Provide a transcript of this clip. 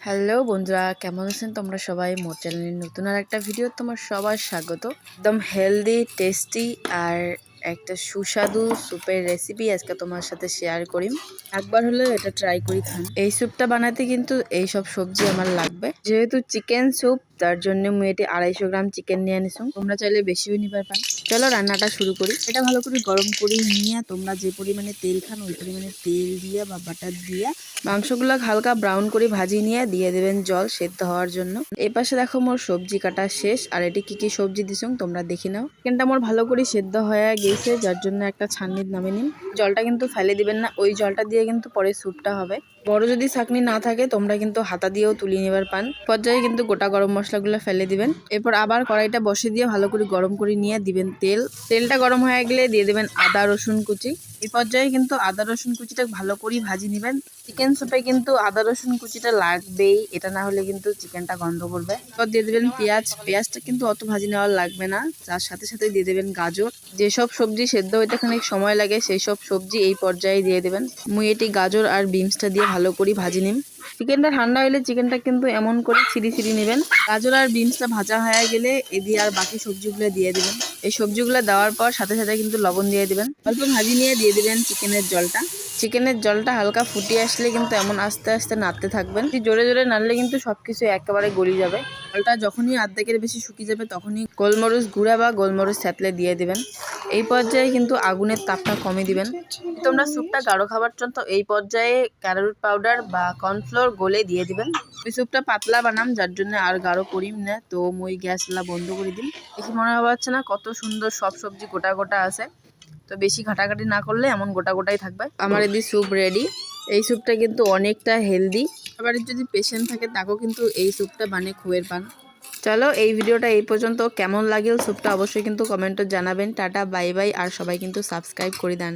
Hello বন্ধুরা, কেমন আছেন তোমরা সবাই? মোর চ্যানেলের নতুন আর একটা ভিডিও তোমার সবার স্বাগত। একদম হেলদি, টেস্টি আর একটা সুস্বাদু স্যুপের রেসিপি আজকে তোমার সাথে শেয়ার করি। একবার হলে এটা ট্রাই করি খান। এই স্যুপটা বানাতে কিন্তু এই সব সবজি আমার লাগবে। যেহেতু চিকেন স্যুপ, তার জন্য মুই এটি 250 গ্রাম চিকেন নিয়ে আনিছো। তোমরা চাইলে বেশিও নিবার পান। চলো রান্নাটা শুরু করি। এটা ভালো করে গরম করে নিয়ে তোমরা যে পরিমাণে তেল খান ওই পরিমাণে তেল দিয়ে বা বাটার দিয়ে মাংসগুলো হালকা ব্রাউন করে ভাজি নিয়ে দিয়ে দেবেন জল সেদ্ধ হওয়ার জন্য। এই পাশে দেখো মোর সবজি কাটা শেষ। আর এটি কি কি সবজি দিছুং তোমরা দেখি নাও। চিকেনটা মোর ভালো করে সেদ্ধ হয়ে গেছে, যার জন্য একটা ছাঁকনির নামে নিন। জলটা কিন্তু ফেলে দিবেন না, ওই জলটা দিয়ে কিন্তু পরে স্যুপটা হবে। বড় যদি ছাঁকনি না থাকে তোমরা কিন্তু হাতা দিয়েও তুলে নেবার পান। পর্যায়ে কিন্তু গোটা গরম মশলাগুলো ফেলে দিবেন। এরপর আবার কড়াইটা বসে দিয়ে ভালো করে গরম করে নিয়ে দিবেন তেল। তেলটা গরম হয়ে গেলে দিয়ে দেবেন আদা রসুন কুচি। এই পর্যায়ে কিন্তু আদা রসুন কুচিটা ভালো করে ভাজি নেবেন। চিকেন স্যুপে কিন্তু আদা রসুন কুচিটা লাগবেই, এটা না হলে কিন্তু চিকেনটা গন্ধ করবে। এরপর দিয়ে দেবেন পেঁয়াজ। পেঁয়াজটা কিন্তু অত ভাজি নেওয়ার লাগবে না, তার সাথে সাথে দিয়ে দেবেন গাজর। যেসব সবজি সেদ্ধ হইতে খানিক সময় লাগে সেই সব সবজি এই পর্যায়ে দিয়ে দেবেন। মুই এটি গাজর আর বিনসটা দিয়ে ভালো করে ভাজি নিন। চিকেনটা ঠান্ডা হলে চিকেনটা কিন্তু এমন করে ছিঁড়ি ছিঁড়ি নেবেন। গাজর আর বিনসটা ভাজা হয়ে গেলে এদিকে আর বাকি সবজিগুলো দিয়ে দেবেন। এই সবজিগুলো দেওয়ার পর সাথে সাথে কিন্তু লবণ দিয়ে দিবেন। অল্প ভাজি নিয়ে দিয়ে দিবেন চিকেনের জলটা। চিকেনের জলটা হালকা ফুটিয়ে আসলে কিন্তু এমন আস্তে আস্তে নাড়তে থাকবেন। জোরে জোরে নাড়লে কিন্তু সবকিছু একেবারে গলি যাবে। জলটা যখনই অর্ধেকের বেশি শুকিয়ে যাবে তখনই গোলমরিচ গুঁড়া বা গোলমরিচ থেতলে দিয়ে দিবেন। এই পর্যায়ে কিন্তু আগুনের তাপটা কমিয়ে দিবেন। তোমরা স্যুপটা গাঢ় খাবার জন্য এই পর্যায়ে ক্যারোট পাউডার বা কর্নফ্লোর গলে দিয়ে দিবেন। ওই স্যুপটা পাতলা বানাম, যার জন্য আর গাঢ় করিম না, তো মই গ্যাসলা বন্ধ করে দিন। দেখি মনে হচ্ছে না কত সুন্দর সব সবজি গোটা গোটা আছে। তো বেশি ঘাটাঘাটি না করলে এমন গোটা গোটাই থাকবে। আমার এদি স্যুপ রেডি। এই স্যুপটা কিন্তু অনেকটা হেলদি। আবার যদি পেশেন্ট থাকে তাকেও কিন্তু এই স্যুপটা বানিয়ে খুয়ের পান। চলো এই ভিডিওটা এই পর্যন্ত। কেমন লাগল স্যুপটা অবশ্যই কিন্তু কমেন্টে জানাবেন। টাটা বাই বাই, আর সবাই কিন্তু সাবস্ক্রাইব করে দেন।